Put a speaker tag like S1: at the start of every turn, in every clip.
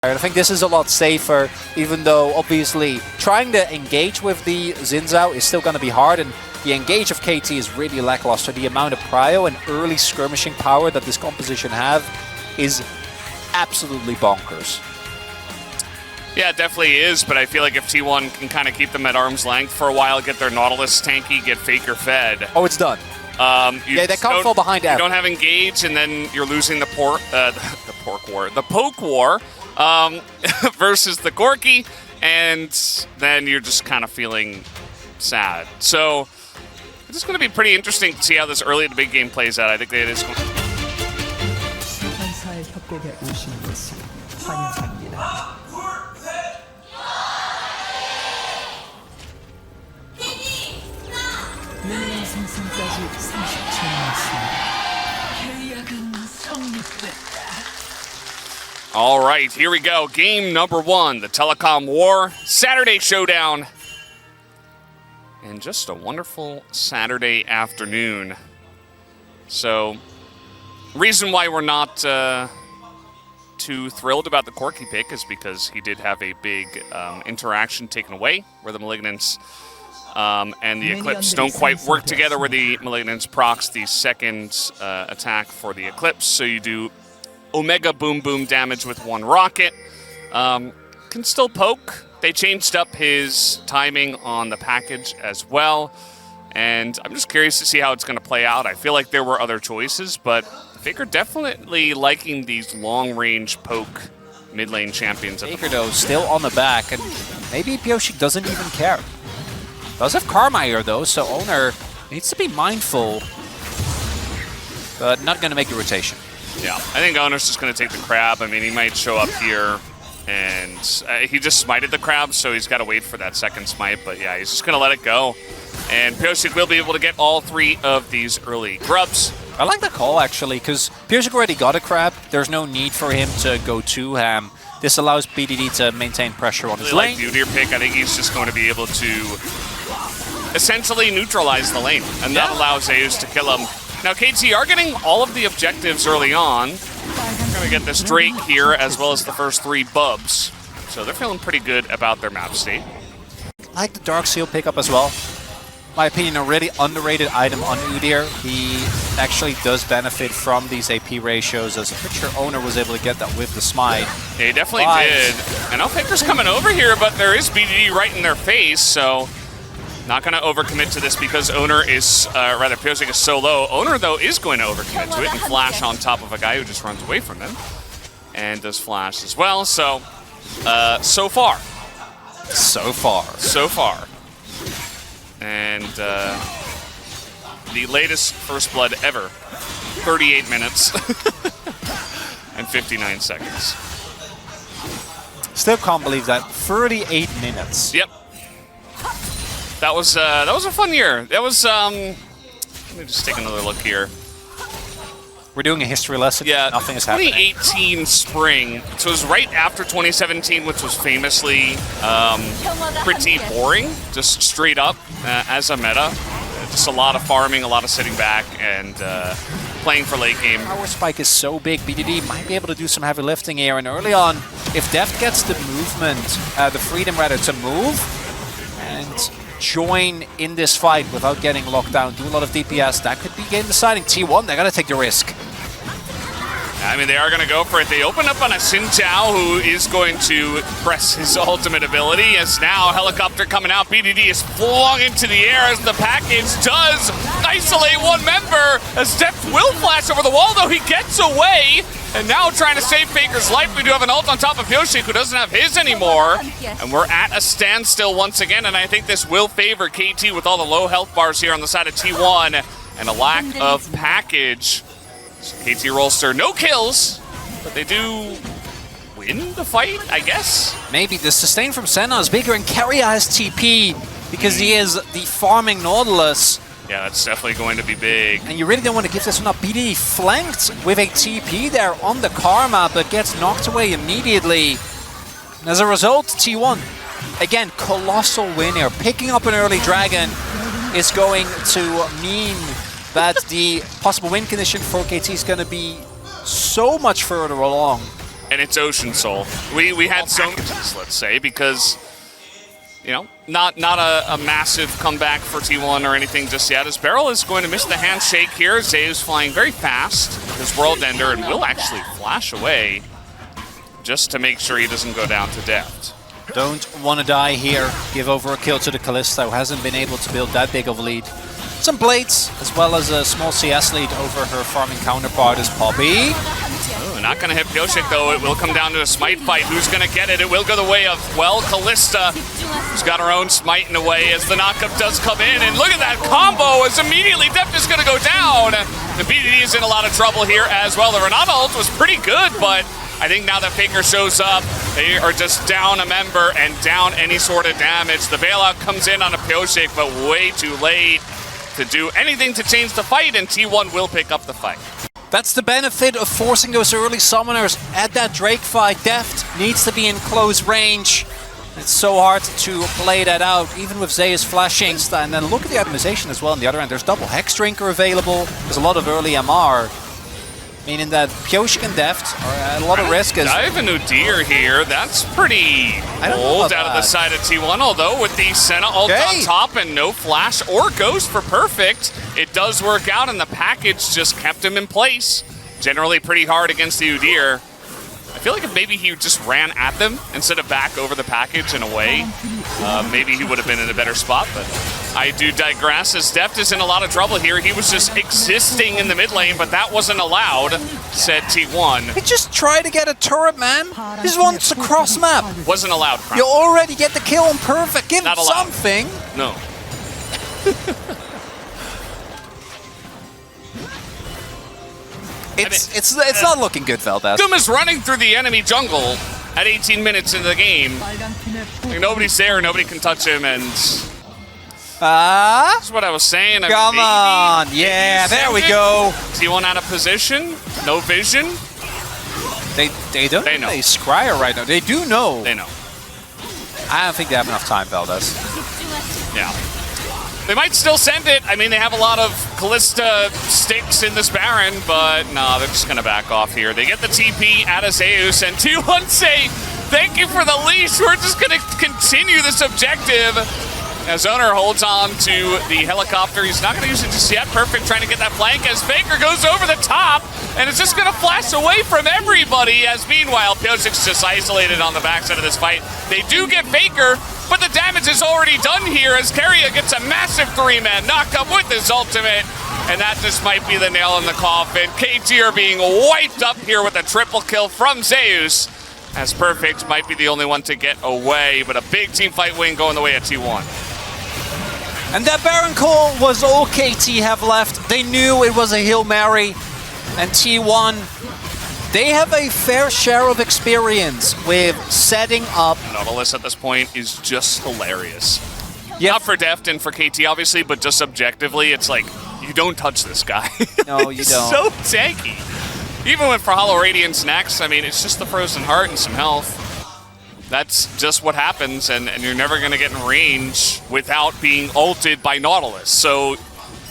S1: I think this is a lot safer, even though obviously trying to engage with the Xin Zhao is still going to be hard, and the engage of KT is really lackluster. The amount of prio and early skirmishing power that this composition have is absolutely bonkers.
S2: Yeah, it definitely is, but I feel like if T1 can kind of keep them at arm's length for a while, get their Nautilus tanky, get Faker fed.
S1: Oh, it's done. Yeah, they can't fall behind ever.
S2: You don't have engage, and then you're losing the poke war versus the Corki, and then you're just kind of feeling sad. So it's just going to be pretty interesting to see how this early in the big game plays out. I think that it is. All right, here we go. Game number 1, the Telecom War, Saturday Showdown. And just a wonderful Saturday afternoon. So, reason why we're not too thrilled about the Corki pick is because he did have a big interaction taken away, where the Malignants and the Eclipse don't quite work together, where the Malignants procs the second attack for the Eclipse. So you do Omega boom boom damage with 1 rocket. Can still poke. They changed up his timing on the package as well. And I'm just curious to see how it's going to play out. I feel like there were other choices, but Faker definitely liking these long-range poke mid-lane champions.
S1: Faker, though, still on the back, and maybe Pyoshik doesn't even care. Does have Karma here, though, so Owner needs to be mindful, but not going to make the rotation.
S2: Yeah, I think Owner's just going to take the crab. I mean, he might show up here, and he just smited the crab, so he's got to wait for that second smite. But yeah, he's just going to let it go. And Pyoshik will be able to get all 3 of these early grubs.
S1: I like the call, actually, because Pyoshik already got a crab. There's no need for him to go too ham. This allows BDD to maintain pressure on his lane.
S2: I like the pick. I think he's just going to be able to essentially neutralize the lane, and that allows Zeus to kill him. Now, KT are getting all of the objectives early on. Going to get this Drake here, as well as the first 3 Bubs. So they're feeling pretty good about their map state.
S1: I like the Dark Seal pickup as well. My opinion, a really underrated item on Udyr. He actually does benefit from these AP ratios, as a picture Owner was able to get that with the smite.
S2: Yeah, he definitely did. And now Faker's coming over here, but there is BDD right in their face, so not going to overcommit to this because Owner is, rather, Pyoshik is so low. Owner, though, is going to overcommit to it and flash on top of a guy who just runs away from him. And does flash as well, so, so far.
S1: So far.
S2: So far. And the latest First Blood ever, 38 minutes and 59 seconds.
S1: Still can't believe that, 38 minutes.
S2: Yep. That was a fun year. That was, let me just take another look here.
S1: We're doing a history lesson.
S2: Yeah,
S1: nothing is happening.
S2: 2018 spring, so it was right after 2017, which was famously pretty boring, just straight up as a meta. Just a lot of farming, a lot of sitting back, and playing for late game.
S1: Power spike is so big, BDD might be able to do some heavy lifting here, and early on, if Deft gets the movement, the freedom rather, to move, and join in this fight without getting locked down, do a lot of DPS, that could be game deciding. T1, they're going to take the risk.
S2: I mean, they are going to go for it. They open up on a Xin Zhao, who is going to press his ultimate ability, as now Helicopter coming out. BDD is flung into the air as the package does isolate 1 member, as Deft will flash over the wall, though he gets away. And now trying to save Faker's life. We do have an ult on top of Pyoshik, who doesn't have his anymore. And we're at a standstill once again, and I think this will favor KT with all the low health bars here on the side of T1 and a lack of package. So KT Rolster, no kills, but they do win the fight, I guess?
S1: Maybe. The sustain from Senna is bigger, and Keria has TP because he is the farming Nautilus.
S2: Yeah, that's definitely going to be big.
S1: And you really don't want to give this one up. BD flanked with a TP there on the Karma, but gets knocked away immediately. And as a result, T1, again, colossal win here. Picking up an early dragon is going to mean that the possible win condition for KT is going to be so much further along.
S2: and it's Ocean Soul. We had some, let's say, because, you know, not a massive comeback for T1 or anything just yet, as Beryl is going to miss the handshake here. Zeus flying very fast, his World Ender, and will actually flash away just to make sure he doesn't go down to death.
S1: Don't want to die here. Give over a kill to the Kalista, who hasn't been able to build that big of a lead. Some Blades, as well as a small CS lead over her farming counterpart is Poppy.
S2: Oh, not going to hit Pyosik, though. It will come down to a smite fight. Who's going to get it? It will go the way of, well, Kalista, who's got her own smite in a way as the knockup does come in. And look at that combo as immediately Deft is going to go down. The BDD is in a lot of trouble here as well. The Renata ult was pretty good, but I think now that Faker shows up, they are just down a member and down any sort of damage. The bailout comes in on a Pyosik, but way too late to do anything to change the fight, and T1 will pick up the fight.
S1: That's the benefit of forcing those early summoners at that Drake fight. Deft needs to be in close range. It's so hard to play that out, even with Zeus flashing. And then look at the optimization as well on the other end. There's double Hex Drinker available. There's a lot of early MR. Meaning that Pyosik and Deft are at a lot of risk.
S2: Dive into Deer here. That's pretty bold out of the side of T1. Although with the Senna ult on top and no flash or Ghost for perfect, it does work out, and the package just kept him in place. Generally pretty hard against the Udyr. I feel like if maybe he just ran at them instead of back over the package in a way, maybe he would have been in a better spot, but I do digress as Deft is in a lot of trouble here. He was just existing in the mid lane, but that wasn't allowed, said T1.
S1: He just tried to get a turret, man. He just wants to cross map.
S2: Wasn't allowed, Crown.
S1: You already get the kill on perfect. Give him something.
S2: No.
S1: It's not looking good, Valdez.
S2: Guma's running through the enemy jungle at 18 minutes into the game. Like, nobody's there, nobody can touch him, and that's what I was saying.
S1: Come on, yeah, there we go.
S2: T1 out of position, no vision.
S1: They don't.
S2: They know.
S1: They scryer right now. They do know.
S2: They know.
S1: I don't think they have enough time, Valdez.
S2: Yeah. They might still send it. I mean, they have a lot of Kalista sticks in this Baron, but no, they're just going to back off here. They get the TP out of Zeus, and T1 say, thank you for the leash. We're just going to continue this objective. As Owner holds on to the helicopter. He's not going to use it just yet. Perfect trying to get that flank as Faker goes over the top, and it's just going to flash away from everybody, as meanwhile, Pyosik's just isolated on the backside of this fight. They do get Faker, but the damage is already done here as Keria gets a massive 3-man knockup with his ultimate, and that just might be the nail in the coffin. KT are being wiped up here with a triple kill from Zeus, as Perfect might be the only one to get away, but a big team fight win going the way of T1.
S1: And that Baron call was all KT have left. They knew it was a Hail Mary, and T1, they have a fair share of experience with setting up.
S2: Nautilus at this point is just hilarious.
S1: Yep.
S2: Not for Deft and for KT, obviously, but just objectively, it's like, you don't touch this guy.
S1: No, you don't.
S2: So tanky. Even with for Hollow Radiance next, I mean, it's just the Frozen Heart and some health. That's just what happens, and you're never going to get in range without being ulted by Nautilus. So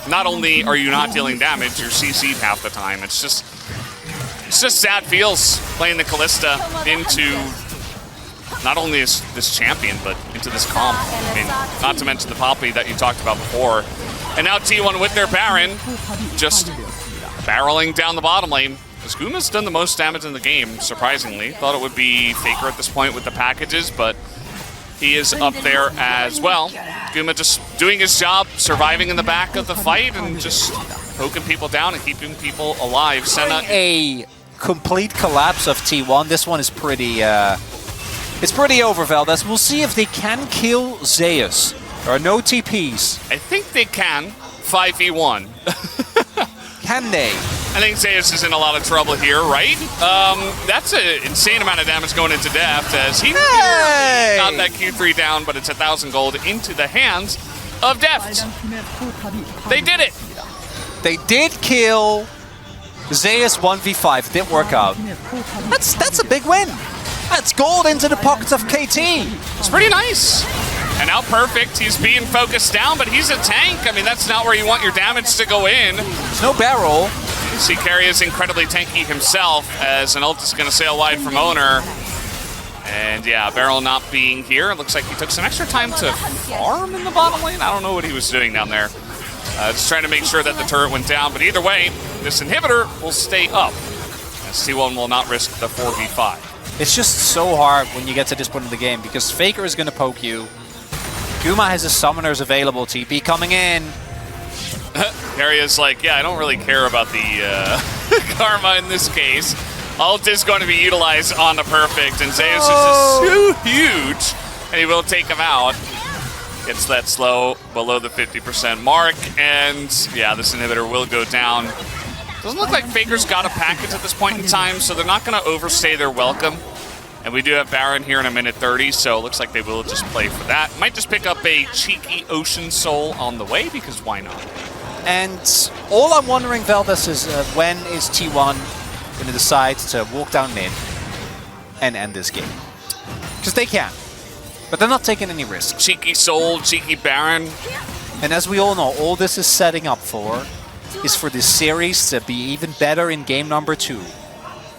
S2: not only are you not dealing damage, you're CC'd half the time. It's just sad feels playing the Kalista into not only this champion, but into this comp. I mean, not to mention the Poppy that you talked about before. And now T1 with their Baron, just barreling down the bottom lane. Guma's done the most damage in the game, surprisingly. Thought it would be Faker at this point with the packages, but he is up there as well. Guma just doing his job, surviving in the back of the fight, and just poking people down and keeping people alive. Senna,
S1: a complete collapse of T1. This one is pretty, it's pretty over, Valdez. We'll see if they can kill Zeus. There are no TPs.
S2: I think they can. 5v1.
S1: Can they?
S2: I think Zeus is in a lot of trouble here, right? That's an insane amount of damage going into Deft as he got that Q3 down, but it's 1,000 gold into the hands of Deft. They did it.
S1: They did kill Zeus 1v5. It didn't work out. That's a big win. That's gold into the pockets of KT.
S2: It's pretty nice. And now Perfect, he's being focused down, but he's a tank. I mean, that's not where you want your damage to go in.
S1: There's no barrel.
S2: See, Carry is incredibly tanky himself, as an ult is going to sail wide from Owner. And yeah, Barrel not being here. It looks like he took some extra time to farm in the bottom lane. I don't know what he was doing down there. Just trying to make sure that the turret went down. But either way, this inhibitor will stay up, as T1 will not risk the 4v5.
S1: It's just so hard when you get to this point in the game, because Faker is going to poke you. Guma has his summoners available, TP coming in.
S2: Carry is like, yeah, I don't really care about the karma in this case. Ult is going to be utilized on the Perfect, and Zeus is just so huge, and he will take him out. Gets that slow below the 50% mark, and yeah, this inhibitor will go down. Doesn't look like Faker's got a package at this point in time, so they're not going to overstay their welcome. And we do have Baron here in a minute 30, so it looks like they will just play for that. Might just pick up a cheeky Ocean Soul on the way, because why not?
S1: And all I'm wondering, Veldas, is when is T1 going to decide to walk down mid and end this game? Because they can, but they're not taking any risks.
S2: Cheeky Soul, cheeky Baron.
S1: And as we all know, all this is setting up for is for this series to be even better in game number 2.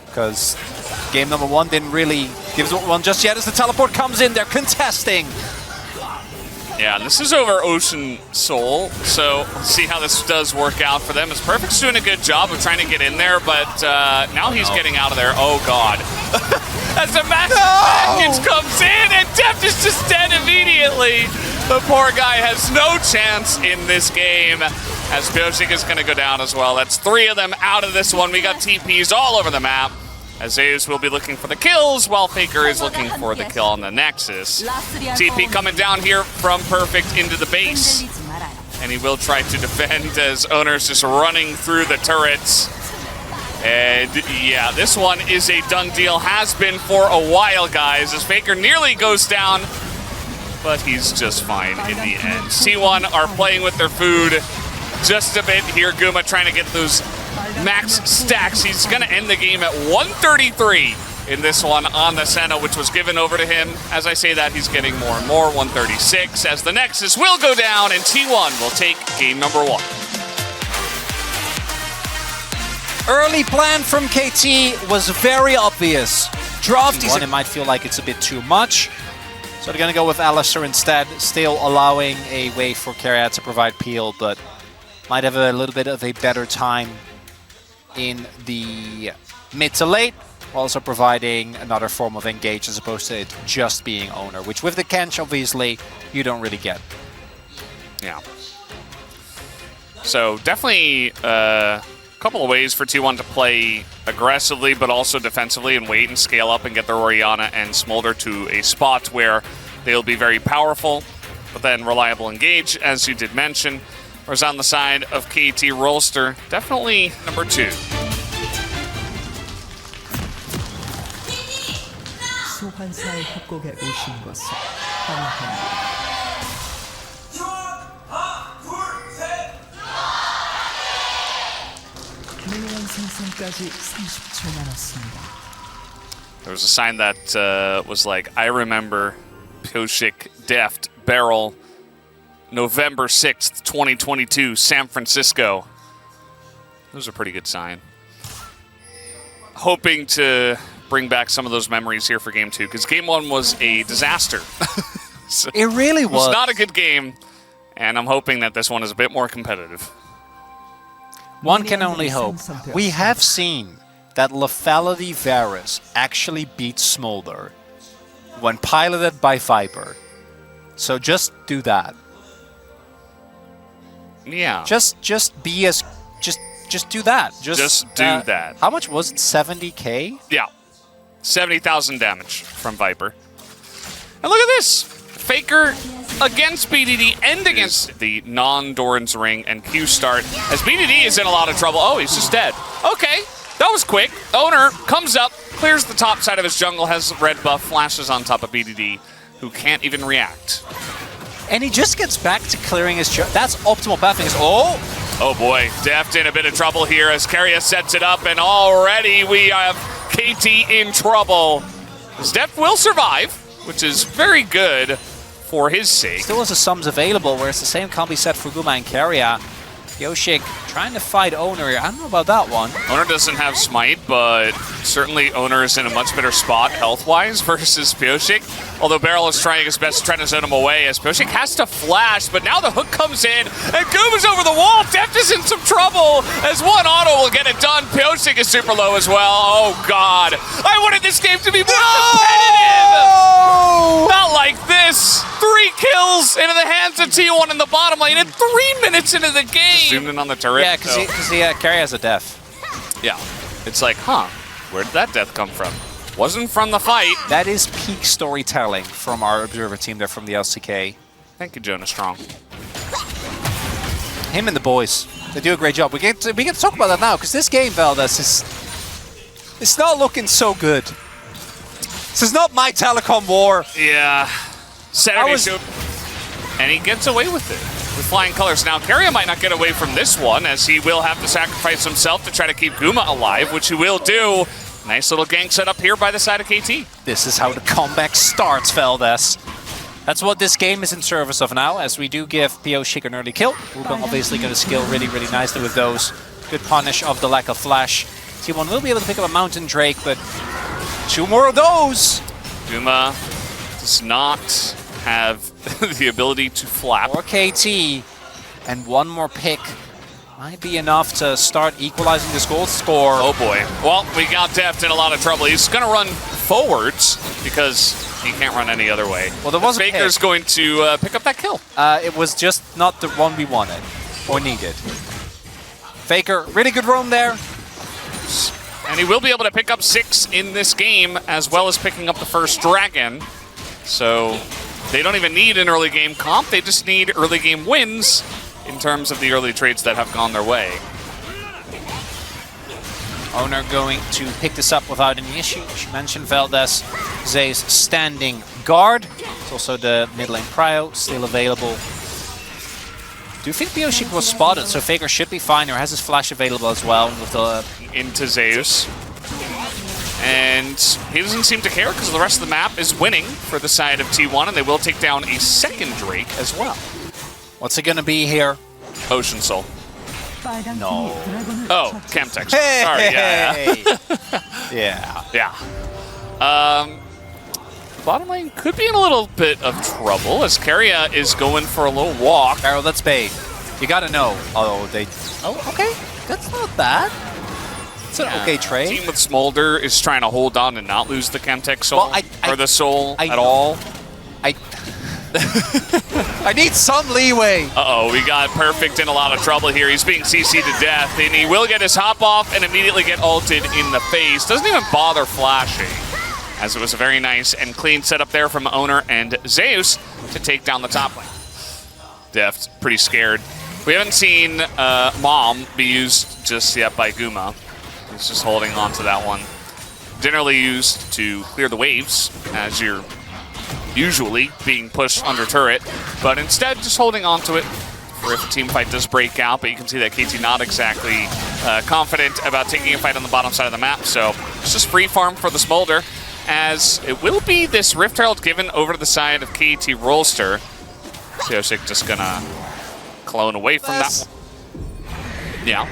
S1: Because game number 1 didn't really give us one just yet as the teleport comes in. They're contesting.
S2: Yeah, this is over Ocean Soul, so let's see how this does work out for them. As Perfect's doing a good job of trying to get in there, but now he's getting out of there. Oh, God. As the massive package comes in, and Deft is just dead immediately. The poor guy has no chance in this game, as Bioshik is going to go down as well. That's 3 of them out of this one. We got TPs all over the map, as Zeus will be looking for the kills, while Faker is looking for the kill on the Nexus. TP coming down here from Perfect into the base. And he will try to defend as Owner's just running through the turrets. And yeah, this one is a done deal. Has been for a while, guys, as Faker nearly goes down. But he's just fine in the end. T1 are playing with their food just a bit here. Guma trying to get those max stacks. He's going to end the game at 133 in this one on the Senna, which was given over to him. As I say that, he's getting more and more. 136 as the Nexus will go down, and T1 will take game number 1.
S1: Early plan from KT was very obvious. Draft T1, it might feel like it's a bit too much. So they're going to go with Alistair instead, still allowing a way for Carriot to provide peel, but might have a little bit of a better time in the mid to late, also providing another form of engage as opposed to it just being Owner, which with the Kench, obviously, you don't really get.
S2: Yeah. So definitely a couple of ways for T1 to play aggressively, but also defensively and wait and scale up and get their Orianna and Smolder to a spot where they'll be very powerful, but then reliable engage, as you did mention. Whereas on the side of KT Rolster, definitely number 2.
S3: 소환사의 협곡에 오신 것을 환영합니다. 생성까지 30초 남았습니다.
S2: There was a sign that was like, I remember Pioshik, Deft, Barrel, November 6th, 2022, San Francisco. That was a pretty good sign. Hoping to bring back some of those memories here for Game 2, because Game 1 was a disaster. So
S1: it really was.
S2: It was not a good game, and I'm hoping that this one is a bit more competitive.
S1: One can only hope. We have seen that Lethality Varus actually beat Smolder when piloted by Viper. So just do that.
S2: Yeah.
S1: Just be as just do that.
S2: Just do that.
S1: How much was it? 70k?
S2: Yeah. 70,000 damage from Viper. And look at this. Faker against BDD and against the non-Doran's Ring and Q start, as BDD is in a lot of trouble. Oh, he's just dead. Okay, that was quick. Owner comes up, clears the top side of his jungle, has red buff, flashes on top of BDD, who can't even react.
S1: And he just gets back to clearing his jungle. That's optimal pathing.
S2: Oh boy, Deft in a bit of trouble here as Keria sets it up, and already we have KT in trouble. As Deft will survive, which is very good for his sake.
S1: Still has the sums available, whereas the same can't be said for Guma and Keria. Yoshik trying to fight Owner here. I don't know about that one.
S2: Owner doesn't have Smite, but certainly Owner is in a much better spot health-wise versus Pioshik. Although Beryl is trying his best to try to zone him away as Pioshik has to flash, but now the hook comes in and Guma's over the wall. Deft is in some trouble as one auto will get it done. Pioshik is super low as well. Oh God, I wanted this game to be more competitive. Not like this. 3 kills into the hands of T1 in the bottom lane in 3 minutes into the game. Zoomed in on the turret.
S1: Yeah, because Carry has a death.
S2: Yeah, it's like, huh, where did that death come from? Wasn't from the fight.
S1: That is peak storytelling from our observer team there from the LCK.
S2: Thank you, Jonah Strong.
S1: Him and the boys, they do a great job. We get to talk about that now because this game, Valdez, it's not looking so good. This is not my telecom war.
S2: Yeah, Saturday show, and he gets away with it with flying colors. Now, Carrier might not get away from this one as he will have to sacrifice himself to try to keep Guma alive, which he will do. Nice little gank set up here by the side of KT.
S1: This is how the comeback starts, Valdez. That's what this game is in service of now, as we do give Pioshik an early kill. Wukong obviously going to skill really, really nicely with those. Good punish of the lack of flash. T1 will be able to pick up a Mountain Drake, but 2 more of those.
S2: Guma does not have the ability to flap.
S1: Or KT, and 1 more pick might be enough to start equalizing this goal score.
S2: Oh boy. Well, we got Deft in a lot of trouble. He's going to run forwards because he can't run any other way.
S1: Well, there was a
S2: Faker's
S1: pick.
S2: going to pick up that kill.
S1: It was just not the one we wanted or needed. Faker, really good roam there.
S2: And he will be able to pick up 6 in this game, as well as picking up the first dragon. So they don't even need an early game comp, they just need early game wins in terms of the early trades that have gone their way.
S1: Owner going to pick this up without any issue. She mentioned Valdez, Zay's standing guard. It's also the mid lane prio still available. Do you think Pioshik was spotted, so Faker should be fine, or has his flash available as well with the
S2: into Zeus. And he doesn't seem to care because the rest of the map is winning for the side of T1, and they will take down a second Drake as well.
S1: What's it gonna be here?
S2: Ocean Soul.
S1: No.
S2: Oh, Chemtex.
S1: Hey!
S2: Sorry,
S1: Yeah.
S2: yeah. Bottom lane could be in a little bit of trouble as Keria is going for a little walk.
S1: Barrel, that's bait. You gotta know. Oh, okay. That's not bad. It's an okay trade.
S2: Team with Smolder is trying to hold on and not lose the Chemtech Soul,
S1: Well,
S2: or the Soul
S1: I
S2: at all.
S1: I need some leeway.
S2: Uh-oh, we got Perfect in a lot of trouble here. He's being CC'd to death, and he will get his hop off and immediately get ulted in the face. Doesn't even bother flashing, as it was a very nice and clean setup there from Owner and Zeus to take down the top lane. Deft, pretty scared. We haven't seen Mom be used just yet by Guma. He's just holding on to that one. Generally used to clear the waves, as you're usually being pushed under turret, but instead just holding on to it for if a team fight does break out. But you can see that KT not exactly confident about taking a fight on the bottom side of the map, so it's just free farm for the Smolder, as it will be this Rift Herald given over to the side of KT Rolster. Pioshik just gonna clone away from that one. Yeah.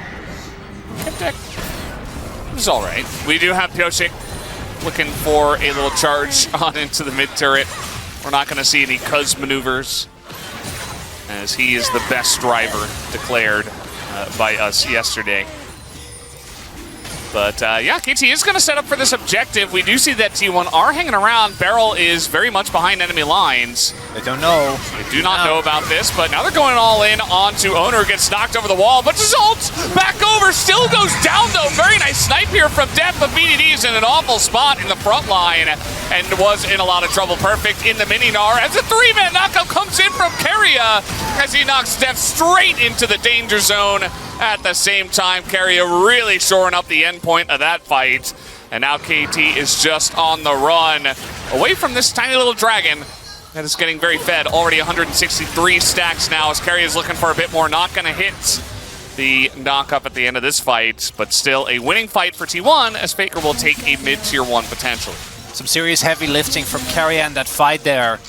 S2: It's all right. We do have Pioshik looking for a little charge on into the mid turret. We're not going to see any Cuz maneuvers, as he is the best driver declared by us yesterday. But yeah, KT is going to set up for this objective. We do see that T1 are hanging around. Beryl is very much behind enemy lines.
S1: They don't know.
S2: They do not know about this, but now they're going all in onto Owner, gets knocked over the wall, but just ults back over, still goes down though. Very nice snipe here from Deft, but BDD is in an awful spot in the front line and was in a lot of trouble. Perfect in the mini-gnar as a 3-man knockup comes in from Keria as he knocks Deft straight into the danger zone. At the same time, Keria really shoring up the end point of that fight. And now KT is just on the run away from this tiny little dragon that is getting very fed. Already 163 stacks now as Keria is looking for a bit more. Not going to hit the knock-up at the end of this fight, but still a winning fight for T1 as Faker will take a mid-tier 1 potentially.
S1: Some serious heavy lifting from Keria in that fight there.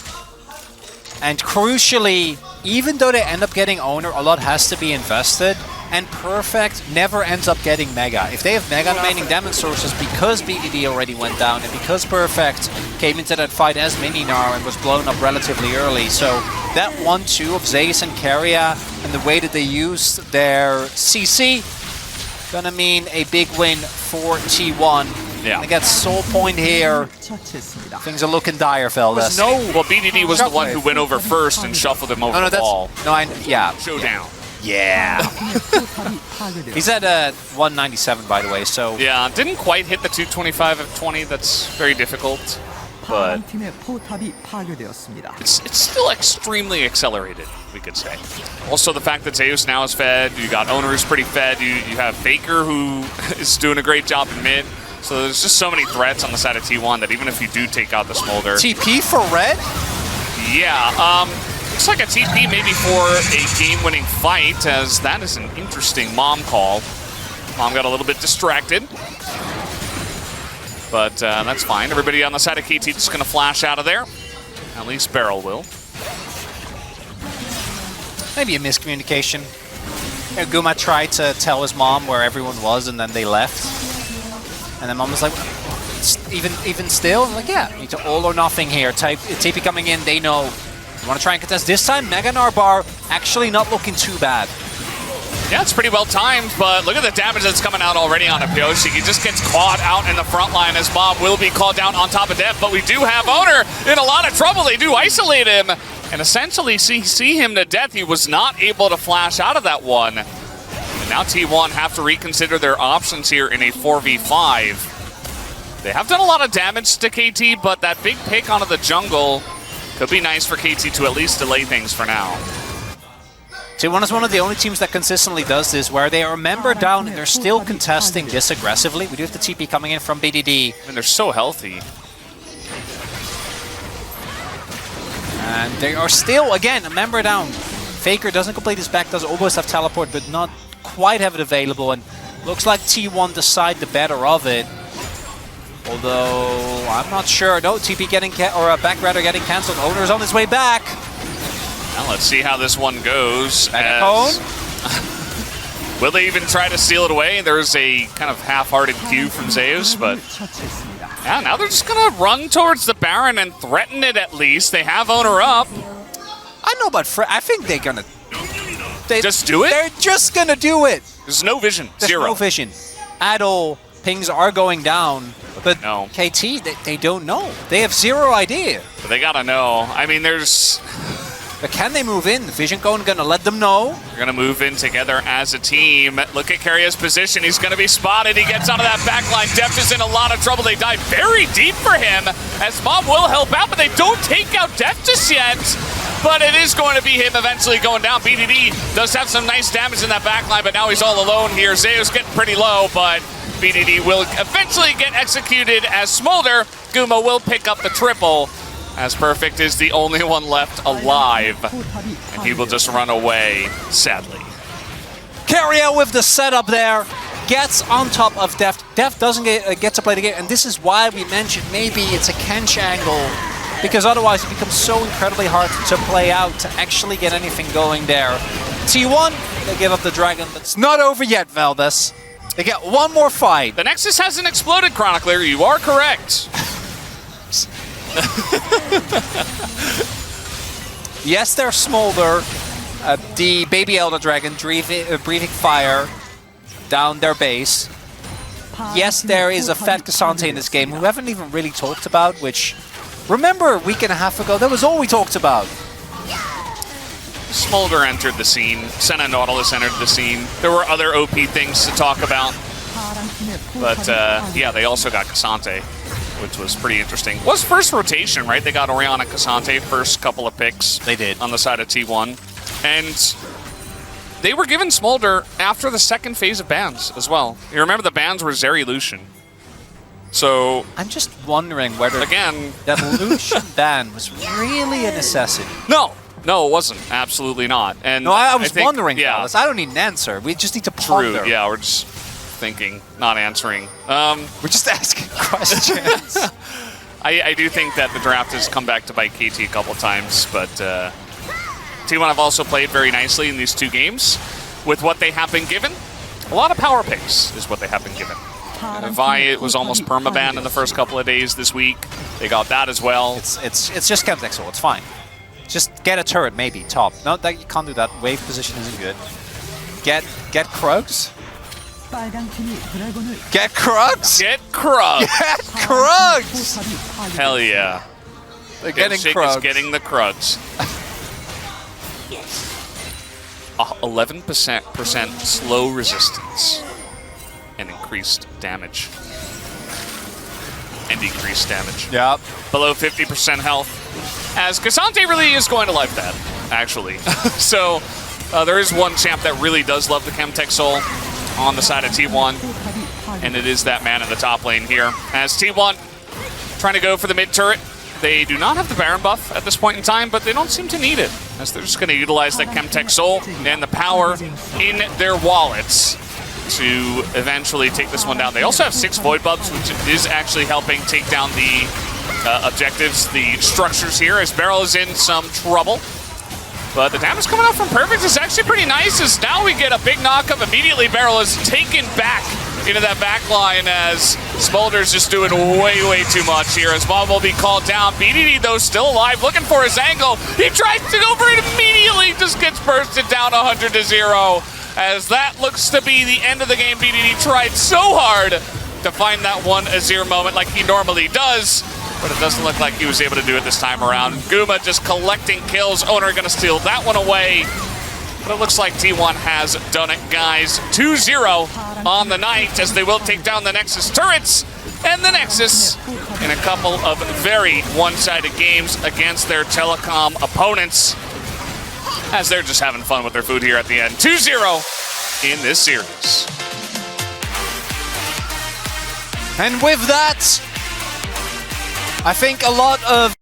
S1: And crucially, even though they end up getting Owner, a lot has to be invested. and Perfect never ends up getting Mega. If they have Mega remaining damage sources because BDD already went down and because Perfect came into that fight as Mininar and was blown up relatively early, so that 1-2 of Zeus and Keria and the way that they used their CC gonna mean a big win for T1.
S2: Yeah.
S1: They get Soul Point here.
S3: 처치했습니다.
S1: Things are looking dire, Feldas.
S2: Well, BDD was the one who went over first and shuffled him over the wall.
S1: Yeah.
S2: Showdown.
S1: Yeah.
S3: 포탑이 파괴되었습니다.
S1: He's at 197, by the way, so...
S2: Yeah, didn't quite hit the 225 of 20. That's very difficult. But
S3: 파란 팀의 포탑이 파괴되었습니다.
S2: it's still extremely accelerated, we could say. Also, the fact that Zeus now is fed, you got Owner who's pretty fed, you have Faker who is doing a great job in mid. So there's just so many threats on the side of T1 that even if you do take out the Smolder...
S1: TP for red?
S2: Yeah, looks like a TP maybe for a game-winning fight, as that is an interesting Mom call. Mom got a little bit distracted. But that's fine. Everybody on the side of KT just going to flash out of there. At least Barrel will.
S1: Maybe a miscommunication. Guma tried to tell his mom where everyone was, and then they left. And then Mom was like, even still? I'm like, yeah, need to all or nothing here. TP coming in, they know. You want to try and contest this time? Mega Narbar actually not looking too bad.
S2: Yeah, it's pretty well timed, but look at the damage that's coming out already on Apyoshi. He just gets caught out in the front line as Bob will be called down on top of Death, but we do have Owner in a lot of trouble. They do isolate him and essentially see him to death. He was not able to flash out of that one. And now T1 have to reconsider their options here in a 4v5. They have done a lot of damage to KT, but that big pick onto the jungle could be nice for KT to at least delay things for now.
S1: T1 is one of the only teams that consistently does this, where they are a member down and they're still contesting this aggressively. We do have the TP coming in from BDD.
S2: And they're so healthy.
S1: And they are still, again, a member down. Faker doesn't complete his back, does almost have teleport, but not quite have it available. And looks like T1 decide the better of it. Although, I'm not sure. No, TP getting, or a back rather getting cancelled. Owner's on his way back.
S2: Now let's see how this one goes.
S1: Cone?
S2: Will they even try to steal it away? There's a kind of half-hearted cue from Zeus, but
S3: 처치했습니다.
S2: yeah, now they're just gonna run towards the Baron and threaten it at least. They have Owner up.
S1: I know about I think they're gonna...
S2: Just do it?
S1: They're just gonna do it.
S2: There's no vision.
S1: There's
S2: Zero.
S1: no vision at all. Pings are going down, but
S2: No.
S1: KT, they don't know. They have zero idea.
S2: But they gotta know. I mean, there's...
S1: But can they move in? The Vision Cone gonna let them know.
S2: They're gonna move in together as a team. Look at Karia's position. He's gonna be spotted. He gets onto that back line. Deft is in a lot of trouble. They dive very deep for him, as Mob will help out, but they don't take out Deft just yet. But it is going to be him eventually going down. BDD does have some nice damage in that back line, but now he's all alone here. Zeus getting pretty low, but BDD will eventually get executed as Smolder. Guma will pick up the triple, as Perfect is the only one left alive. And he will just run away, sadly.
S1: Keria with the setup there. Gets on top of Deft. Deft doesn't get to play the game, and this is why we mentioned maybe it's a Kench angle, because otherwise it becomes so incredibly hard to play out, to actually get anything going there. T1, they give up the dragon, but it's not over yet, Valdez. They get one more fight.
S2: The Nexus hasn't exploded, Chronicler. You are correct.
S1: Yes, there's Smolder, the baby Elder Dragon breathing fire down their base. Yes, there is a fat Cassante in this game who we haven't even really talked about, which, remember a week and a half ago, that was all we talked about.
S2: Smolder entered the scene. Senna Nautilus entered the scene. There were other OP things to talk about. But yeah, they also got Cassante, which was pretty interesting. Was first rotation, right? They got Oriana Cassante first couple of picks.
S1: They did.
S2: On the side of T1. And they were given Smolder after the second phase of bans as well. You remember the bans were Zeri Lucian. So
S1: I'm just wondering whether
S2: again
S1: that Lucian ban was really a necessity.
S2: No, it wasn't. Absolutely not. And
S1: no, I was
S2: think,
S1: wondering,
S2: yeah.
S1: Dallas. I don't need an answer. We just need to ponder.
S2: True, yeah, we're just thinking, not answering.
S1: We're just asking questions.
S2: I do think that the draft has come back to bite KT a couple times, but T1 have also played very nicely in these two games, with what they have been given. A lot of power picks is what they have been given. Vi was almost permabanned in the first couple of days this week. They got that as well.
S1: It's just Chemtech, it's fine. Just get a turret, maybe, top. No, that you can't do that. Wave position isn't good. Get Krugs? Get Krugs?
S2: Get Krugs!
S1: Get Krugs!
S2: Hell yeah.
S1: They're getting Krugs.
S2: Getting the Krugs. 11% slow resistance and increased damage. And decreased damage.
S1: Yep.
S2: Below 50% health. As Cassante really is going to like that, actually. So there is one champ that really does love the Chemtech Soul on the side of T1, and it is that man in the top lane here. As T1 trying to go for the mid turret. They do not have the Baron buff at this point in time, but they don't seem to need it, as they're just going to utilize that Chemtech Soul and the power in their wallets to eventually take this one down. They also have 6 Void buffs, which is actually helping take down the objectives, the structures here, as Beryl is in some trouble. But the damage coming out from Perfect is actually pretty nice, as now we get a big knockup. Immediately Beryl is taken back into that back line, as Smolder's just doing way, way too much here, as Bob will be called down. BDD, though, still alive, looking for his angle. He tries to go for it immediately, just gets bursted down 100-0. As that looks to be the end of the game. BDD tried so hard to find that 1-0 moment like he normally does, but it doesn't look like he was able to do it this time around. Guma just collecting kills. Owner gonna steal that one away. But it looks like T1 has done it, guys. 2-0 on the night, as they will take down the Nexus turrets and the Nexus in a couple of very one-sided games against their telecom opponents, as they're just having fun with their food here at the end. 2-0 in this series.
S1: And with that, I think a lot of